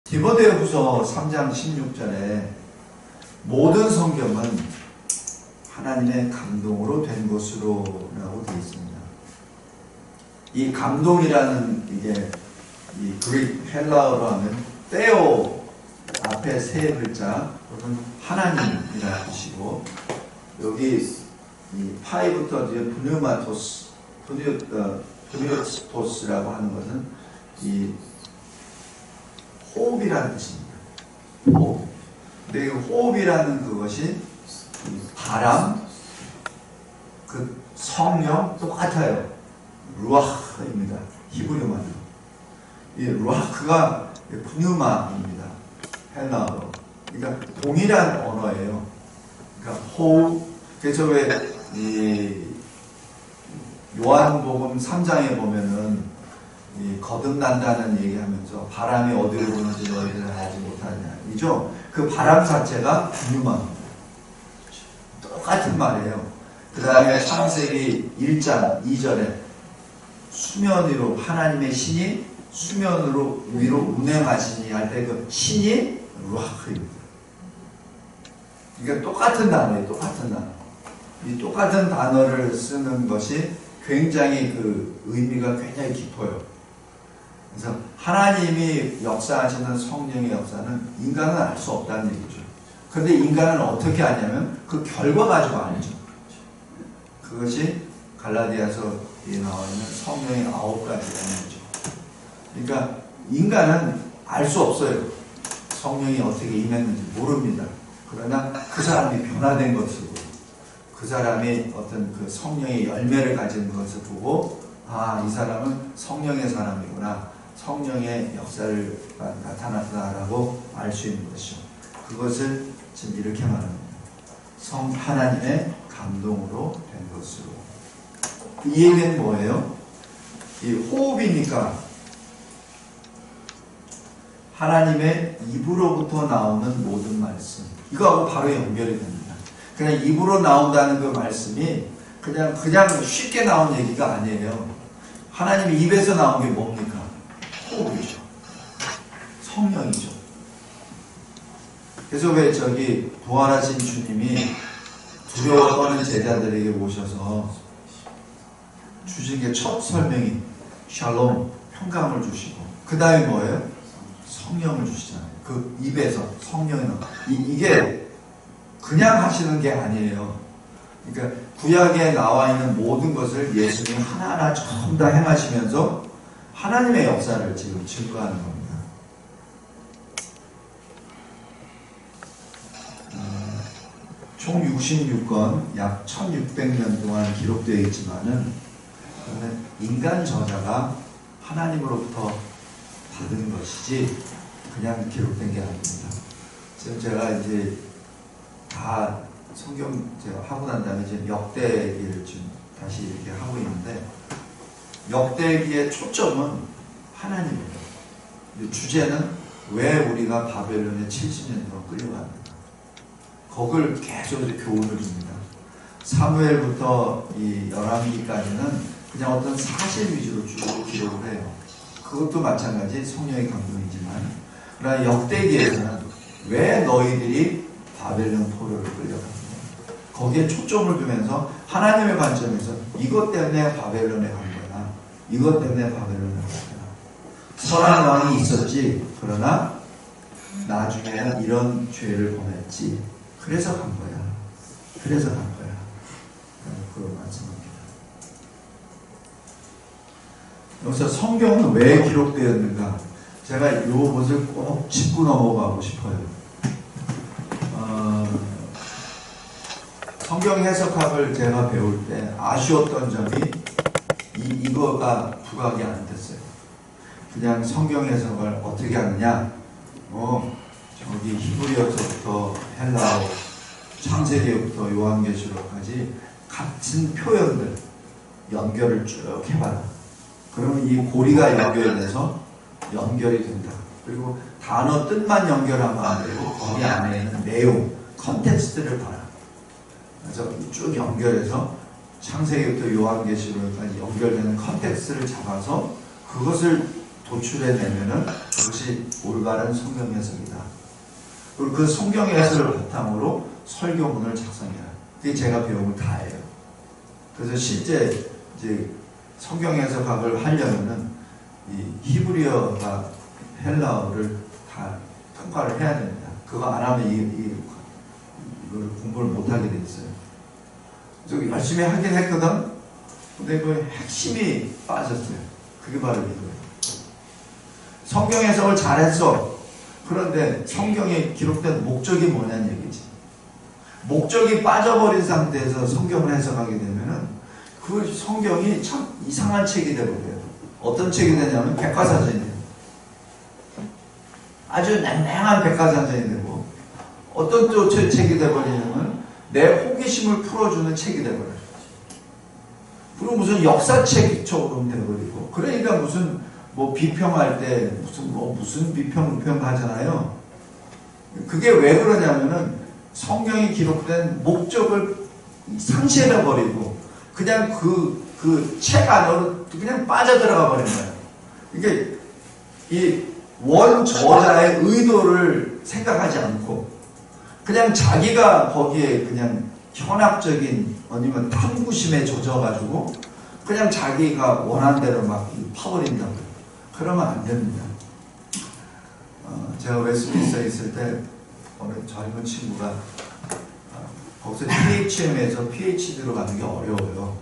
디모데후서 3장 16절에 모든 성경은 하나님의 감동으로 된 것으로 라고 되어 있습니다. 이 감동이라는 이게 이 그릭 헬라어로 하면 테오 앞에 세 글자 그것은 하나님이라는 뜻이고, 여기 이 파이부터 이제 프뉴토스라고 하는 것은 이 호흡이라는 뜻입니다. 호흡. 근데 이 호흡이라는 그것이 바람, 그 성령 똑같아요. 루아흐입니다. 히브리어만으로. 이 루아흐가 푸뉴마입니다. 헬라어로. 그러니까 동일한 언어예요. 그러니까 호흡. 그래서 왜 이 요한복음 3장에 보면은 이 거듭난다는 얘기하면서 바람이 어디로 부는지 너희들은 알지 못하냐 이죠. 그 바람 자체가 푸뉴마입니다. 똑같은 말이에요. 그 다음에 창세기 1장 2절에 수면 위로 하나님의 신이 수면으로 위로 운행하시니 할 때 그 신이 루아흐입니다. 그러니까 똑같은 단어예요. 똑같은 단어. 이 똑같은 단어를 쓰는 것이 굉장히 그 의미가 굉장히 깊어요. 그래서 하나님이 역사하시는 성령의 역사는 인간은 알 수 없다는 얘기죠. 그런데 인간은 어떻게 아냐면 그 결과 가지고 알죠. 그것이 갈라디아서에 나와 있는 성령의 9가지라는 거죠. 그러니까 인간은 알 수 없어요. 성령이 어떻게 임했는지 모릅니다. 그러나 그 사람이 변화된 것을 보고, 그 사람이 어떤 그 성령의 열매를 가진 것을 보고, 아, 이 사람은 성령의 사람이구나, 성령의 역사를 나타났다라고 알 수 있는 것이죠. 그것을 지금 이렇게 말합니다. 하나님의 감동으로 된 것으로. 이 얘기는 뭐예요? 이 호흡이니까 하나님의 입으로부터 나오는 모든 말씀, 이거하고 바로 연결이 됩니다. 그냥 입으로 나온다는 그 말씀이 그냥 쉽게 나온 얘기가 아니에요. 하나님의 입에서 나온 게 뭡니까? 호흡이죠. 성령이죠. 그래서 왜 저기 부활하신 주님이 두려워 떠는 제자들에게 오셔서 주신 게 첫 설명이 샬롬, 평강을 주시고, 그 다음에 뭐예요? 성령을 주시잖아요. 그 입에서 성령이 나와. 이게 그냥 하시는 게 아니에요. 그러니까 구약에 나와 있는 모든 것을 예수님이 하나하나 전부 다 행하시면서 하나님의 역사를 지금 증거하는 겁니다. 총 66권, 약 1600년 동안 기록되어 있지만은 인간 저자가 하나님으로부터 받은 것이지 그냥 기록된 게 아닙니다. 지금 제가 이제 다 성경 제가 하고 난 다음에 이제 역대기를 지금 다시 이렇게 하고 있는데, 역대기의 초점은 하나님이에요. 주제는 왜 우리가 바벨론에 70년 동안 끌려갔는가. 그걸 계속 이제 교훈을 줍니다. 사무엘부터 이 열왕기까지는 그냥 어떤 사실 위주로 쭉 기록을 해요. 그것도 마찬가지 성령의 감동이지만, 그러나 역대기에서는 왜 너희들이 바벨론 포로를 끌려갔느냐, 거기에 초점을 두면서 하나님의 관점에서 이것 때문에 바벨론에 간 거야, 이것 때문에 바벨론에 간 거야. 선한 왕이 있었지, 그러나 나중에는 이런 죄를 범했지, 그래서 간 거야. 그래서 간 거야. 그걸 말씀합니다. 여기서 성경은 왜 기록되었는가? 제가 이 것을 꼭 짚고 넘어가고 싶어요. 성경 해석학을 제가 배울 때 아쉬웠던 점이 이거가 부각이 안 됐어요. 그냥 성경 해석을 어떻게 하느냐? 저기 히브리어서부터 헬라어, 창세기부터 요한계시록까지 같은 표현들 연결을 쭉 해봐라. 그러면 이 고리가 연결돼서 연결이 된다. 그리고 단어 뜻만 연결하면 안 되고 거기 안에 있는 내용, 컨텍스트를 봐라. 그래서 쭉 연결해서 창세기부터 요한계시록까지 연결되는 컨텍스트를 잡아서 그것을 도출해내면은 그것이 올바른 성경 해석이다. 그리고 그 성경 해석을 바탕으로 설교문을 작성해라. 그게 제가 배운 거 다예요. 그래서 실제 이제 성경 해석학을 하려면은 이 히브리어가 헬라어를 다 통과를 해야 됩니다. 그거 안 하면 이걸 공부를 못 하게 돼 있어요. 그래서 열심히 하긴 했거든. 근데 그 핵심이 빠졌어요. 그게 바로 이거예요. 성경 해석을 잘했어. 그런데 성경에 기록된 목적이 뭐냐는 얘기지. 목적이 빠져버린 상태에서 성경을 해석하게 되면은 그 성경이 참 이상한 책이 되버려요. 어떤 책이 되냐면 백과사전이 돼요. 아주 냉랭한 백과사전이 되고, 어떤 또 책이 되버리냐면 내 호기심을 풀어주는 책이 되버려요. 그리고 무슨 역사책처럼 되버리고, 그러니까 무슨 뭐 비평할 때 무슨 비평 하잖아요. 그게 왜 그러냐면은 성경이 기록된 목적을 상실해 버리고 그냥 그 책 안으로 그냥 빠져들어가 버린 거예요. 이게 이 원 저자의 의도를 생각하지 않고 그냥 자기가 거기에 그냥 현학적인 아니면 탐구심에 젖어가지고 그냥 자기가 원하는 대로 막 파버린다고요. 그러면 안 됩니다. 제가 웨스트민스터에 있을 때 어느 젊은 친구가 거기서 PHM에서 PhD로 가는 게 어려워요.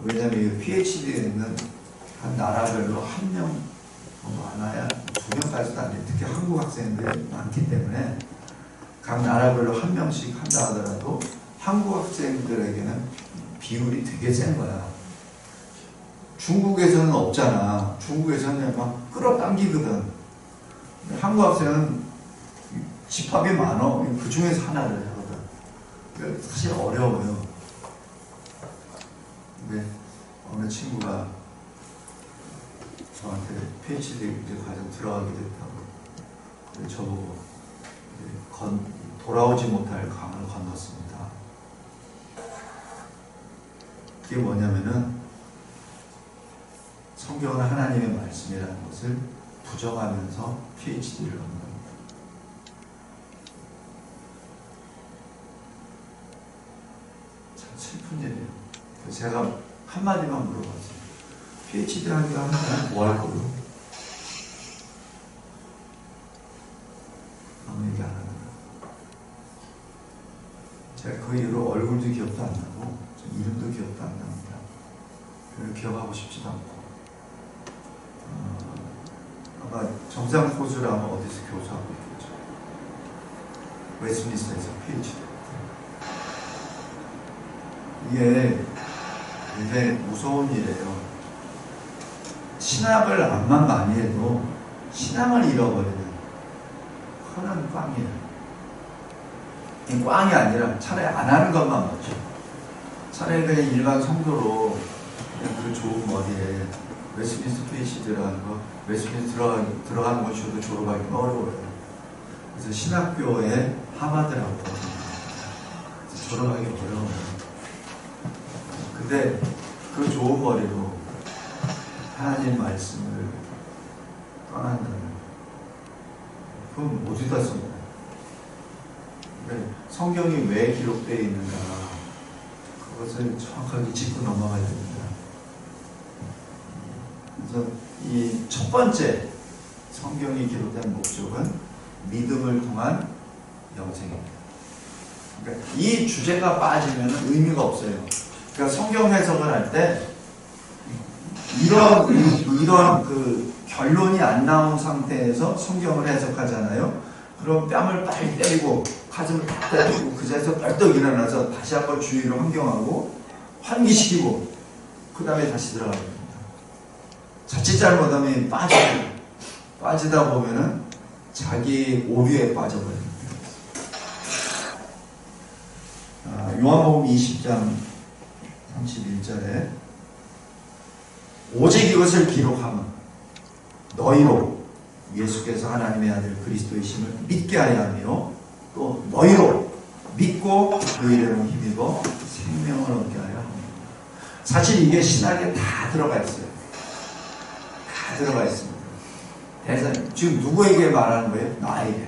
왜냐하면 이 PhD는 한 나라별로 한 명, 많아야 두 명까지도 안 돼요. 특히 한국 학생들이 많기 때문에 각 나라별로 한 명씩 한다 하더라도 한국 학생들에게는 비율이 되게 센 거야. 중국에서는 없잖아. 중국에서는 막 끌어당기거든. 한국 학생은 집합이 많어. 그 중에서 하나를 하거든. 사실 어려워요. 근데 어느 친구가 저한테 PhD 과정 들어가게 됐다고 저보고 돌아오지 못할 강을 건넜습니다. 그게 뭐냐면은 성경은 하나님의 말씀이라는 것을 부정하면서 PhD를 얻는 겁니다. 참 슬픈 일이에요. 제가 한마디만 물어봤어요. PhD 하니까 뭐 할 거요? 아무 얘기 안 하는 거예요. 제가 그 이후로 얼굴도 기억도 안 나고 이름도 기억도 안 납니다. 별로 기억하고 싶지도 않고 아마 정상 코스라면 어디서 교수하고 있겠죠. 웨스트민스터에서 PhD. 이게 굉장히 무서운 일이에요. 신학을 암만 많이 해도 신앙을 잃어버리는 그런 꽝이에요. 이 꽝이 아니라 차라리 안 하는 것만 맞죠. 차라리 그냥 일반 성도로 그냥 그 좋은 머리에 웨스트민스터 PhD라는 거, 웨스트민스터 들어가는 거 저도 졸업하기 어려워요. 그래서 신학교에 하버드라고 졸업하기 어려워요. 근데 그 좋은 머리로 하나님 말씀을 떠난다면 그건 어디다 써요? 성경이 왜 기록되어 있는가 그것을 정확하게 짚고 넘어가야 됩니다. 그래서 이 첫 번째 성경이 기록된 목적은 믿음을 통한 영생입니다. 그러니까 이 주제가 빠지면 의미가 없어요. 그러니까 성경 해석을 할 때 이런 그 결론이 안 나온 상태에서 성경을 해석하잖아요. 그럼 뺨을 빨리 때리고 가슴을 딱 때리고 그 자리에서 벌떡 일어나서 다시 한번 주의를 환경하고 환기시키고 그 다음에 다시 들어가야 됩니다. 자칫 잘못하면 빠지다 보면은 자기 오류에 빠져버립니다. 요한복음 20장 31절에 오직 이것을 기록하면 너희로 예수께서 하나님의 아들 그리스도이심을 믿게 하려 하며 또 너희로 믿고 그 이름을 힘입어 생명을 얻게 하려 합니다. 사실 이게 신학에 다 들어가 있어요. 다 들어가 있습니다. 대상 지금 누구에게 말하는 거예요? 나에게.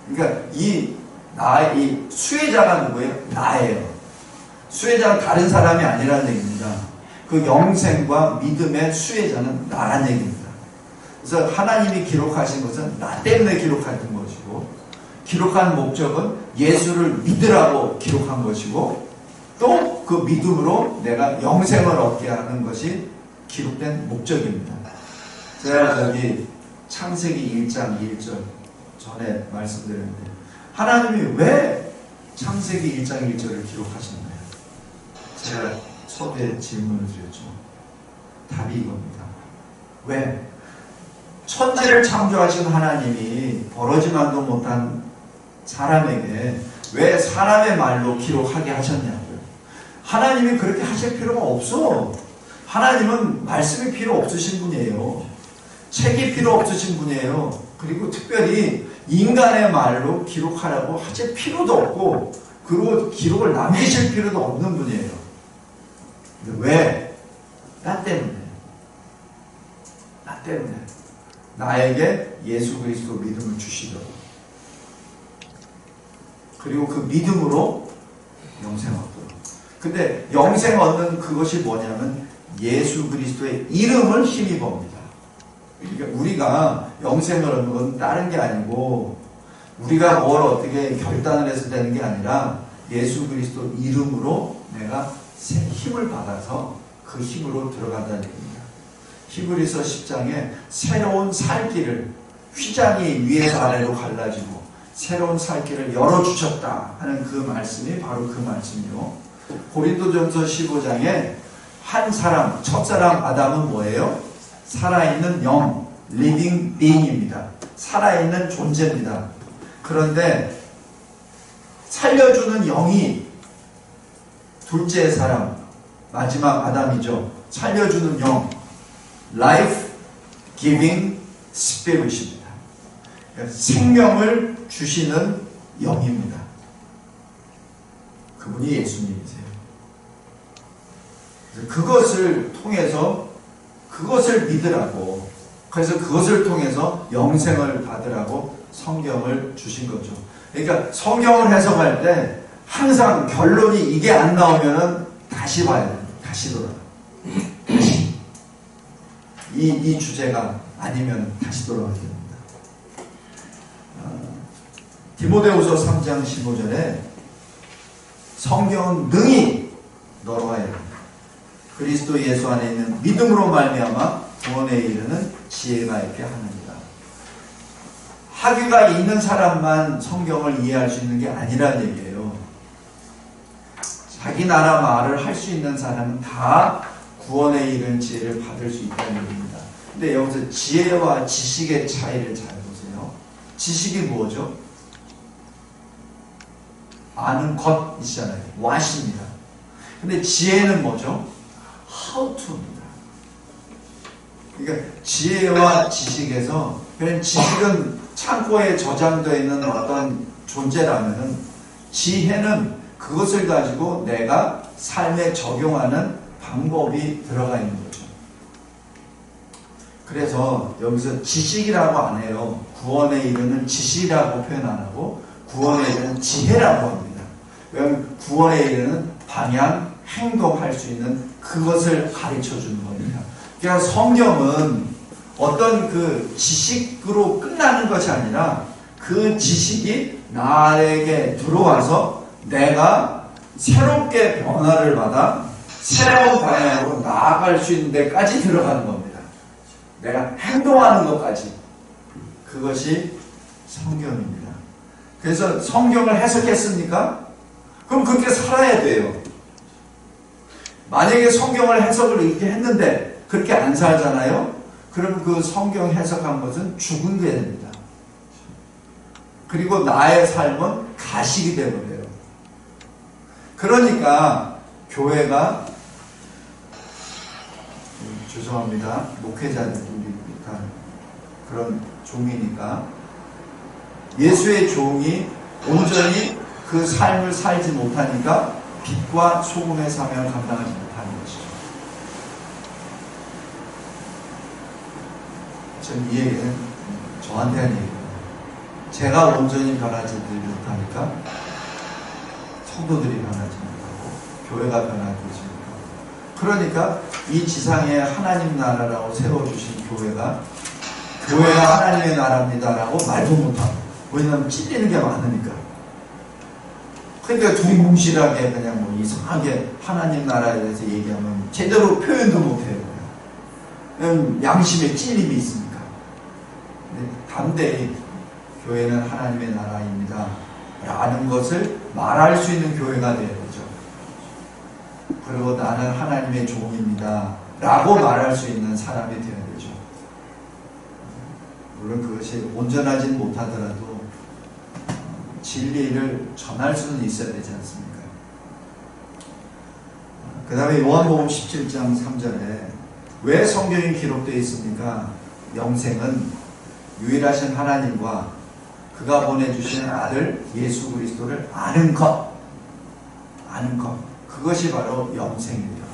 그러니까 이 수혜자가 누구예요? 나예요. 수혜자는 다른 사람이 아니라는 얘기입니다. 그 영생과 믿음의 수혜자는 나란 얘기입니다. 그래서 하나님이 기록하신 것은 나 때문에 기록하는 것이고, 기록한 목적은 예수를 믿으라고 기록한 것이고, 또 그 믿음으로 내가 영생을 얻게 하는 것이 기록된 목적입니다. 제가 창세기 1장 1절 전에 말씀드렸는데, 하나님이 왜 창세기 1장 1절을 기록하시나요? 제가 초대 질문을 드렸죠. 답이 이겁니다. 왜? 천지를 창조하신 하나님이 벌어지만도 못한 사람에게 왜 사람의 말로 기록하게 하셨냐고요. 하나님이 그렇게 하실 필요가 없어. 하나님은 말씀이 필요 없으신 분이에요. 책이 필요 없으신 분이에요. 그리고 특별히 인간의 말로 기록하라고 하실 필요도 없고, 그리고 기록을 남기실 필요도 없는 분이에요. 왜? 나 때문에. 나 때문에. 나에게 예수 그리스도 믿음을 주시려고. 그리고 그 믿음으로 영생 얻도록. 근데 영생 얻는 그것이 뭐냐면 예수 그리스도의 이름을 힘입어옵니다. 그러니까 우리가 영생을 얻는 건 다른 게 아니고, 우리가 뭘 어떻게 결단을 해서 되는 게 아니라 예수 그리스도 이름으로 내가 새 힘을 받아서 그 힘으로 들어간다는 얘기입니다. 히브리서 10장에 새로운 살 길을, 휘장이 위에서 아래로 갈라지고 새로운 살 길을 열어주셨다 하는 그 말씀이 바로 그 말씀이요. 고린도전서 15장에 한 사람, 첫사람 아담은 뭐예요? 살아있는 영, living being입니다. 살아있는 존재입니다. 그런데 살려주는 영이 둘째 사람, 마지막 아담이죠. 살려주는 영, life giving spirit입니다. 생명을 주시는 영입니다. 그분이 예수님이세요. 그것을 통해서 그것을 믿으라고, 그래서 그것을 통해서 영생을 받으라고 성경을 주신 거죠. 그러니까 성경을 해석할 때 항상 결론이 이게 안 나오면은 다시 봐야 돼요. 다시 돌아가. 다시. 이 주제가 아니면 다시 돌아가야 됩니다. 디모데후서 3장 15절에 성경은 능히 너로 하여금 그리스도 예수 안에 있는 믿음으로 말미암아 구원에 이르는 지혜가 있게 하느니라. 학위가 있는 사람만 성경을 이해할 수 있는 게 아니라는 얘기예요. 자기 나라 말을 할 수 있는 사람은 다 구원에 이르는 지혜를 받을 수 있다는 얘기입니다. 근데 여기서 지혜와 지식의 차이를 잘 보세요. 지식이 뭐죠? 아는 것이잖아요. what입니다. 근데 지혜는 뭐죠? how to입니다. 그러니까 지혜와 지식에서, 그냥 지식은 창고에 저장되어 있는 어떤 존재라면, 지혜는 그것을 가지고 내가 삶에 적용하는 방법이 들어가 있는 거죠. 그래서 여기서 지식이라고 안 해요. 구원에 이르는 지식이라고 표현 안 하고 구원에 이르는 지혜라고 합니다. 왜냐하면 구원에 이르는 방향, 행동할 수 있는 그것을 가르쳐 주는 겁니다. 그러니까 성경은 어떤 그 지식으로 끝나는 것이 아니라 그 지식이 나에게 들어와서 내가 새롭게 변화를 받아 새로운 방향으로 나아갈 수 있는 데까지 들어가는 겁니다. 내가 행동하는 것까지. 그것이 성경입니다. 그래서 성경을 해석했습니까? 그럼 그렇게 살아야 돼요. 만약에 성경을 해석을 이렇게 했는데 그렇게 안 살잖아요? 그러면 그 성경 해석한 것은 죽은 게 됩니다. 그리고 나의 삶은 가식이 되어버려요. 그러니까 교회가, 죄송합니다, 목회자들이 그런 종이니까, 예수의 종이 온전히 그 삶을 살지 못하니까 빛과 소금의 사명을 감당하지 못하는 것이죠. 지금 이 얘기는 저한테 한 얘기예요. 제가 온전히 변하지 못하니까 성도들이 변하지 못하고 교회가 변하지 못하고, 그러니까 이 지상에 하나님 나라라고 세워주신 교회가 하나님의 나라입니다라고 말도 못하고, 왜냐하면 찔리는 게 많으니까. 그러니까 두뭉실하게 그냥 뭐 이상하게 하나님 나라에 대해서 얘기하면 제대로 표현도 못해요. 그냥 양심에 찔림이 있으니까. 근데 담대히 교회는 하나님의 나라입니다 라는 것을 말할 수 있는 교회가 되어야 되죠. 그리고 나는 하나님의 종입니다 라고 말할 수 있는 사람이 되어야 되죠. 물론 그것이 온전하진 못하더라도 진리를 전할 수는 있어야 되지 않습니까? 그 다음에 요한복음 17장 3절에 왜 성경이 기록되어 있습니까? 영생은 유일하신 하나님과 그가 보내주신 아들 예수 그리스도를 아는 것, 그것이 바로 영생입니다.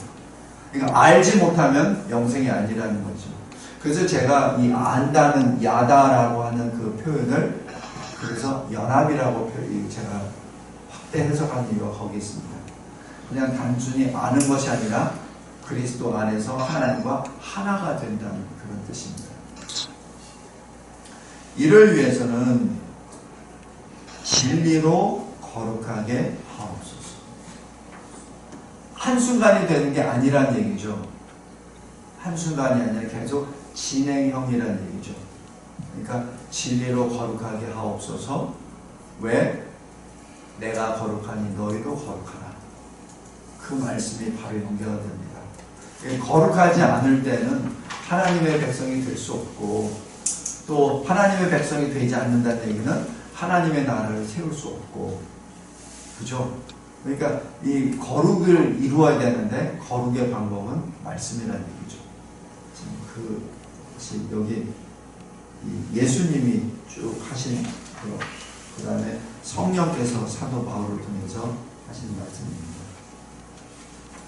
그러니까 알지 못하면 영생이 아니라는 거죠. 그래서 제가 이 안다는 야다라고 하는 그 표현을 그래서 연합이라고 제가 확대 해석한 이유가 거기 있습니다. 그냥 단순히 아는 것이 아니라 그리스도 안에서 하나님과 하나가 된다는 그런 뜻입니다. 이를 위해서는 진리로 거룩하게 하옵소서. 한순간이 되는 게 아니란 얘기죠. 한순간이 아니라 계속 진행형이라는 얘기죠. 그러니까 진리로 거룩하게 하옵소서. 왜? 내가 거룩하니 너희도 거룩하라. 그 말씀이 바로 연결가 됩니다. 거룩하지 않을 때는 하나님의 백성이 될 수 없고, 또 하나님의 백성이 되지 않는다는 얘기는 하나님의 나라를 세울 수 없고, 그죠? 그러니까 이 거룩을 이루어야 되는데 거룩의 방법은 말씀이라는 얘기죠. 그것이 여기 예수님이 쭉 하신 그 다음에 성령께서 사도 바울을 통해서 하신 말씀입니다.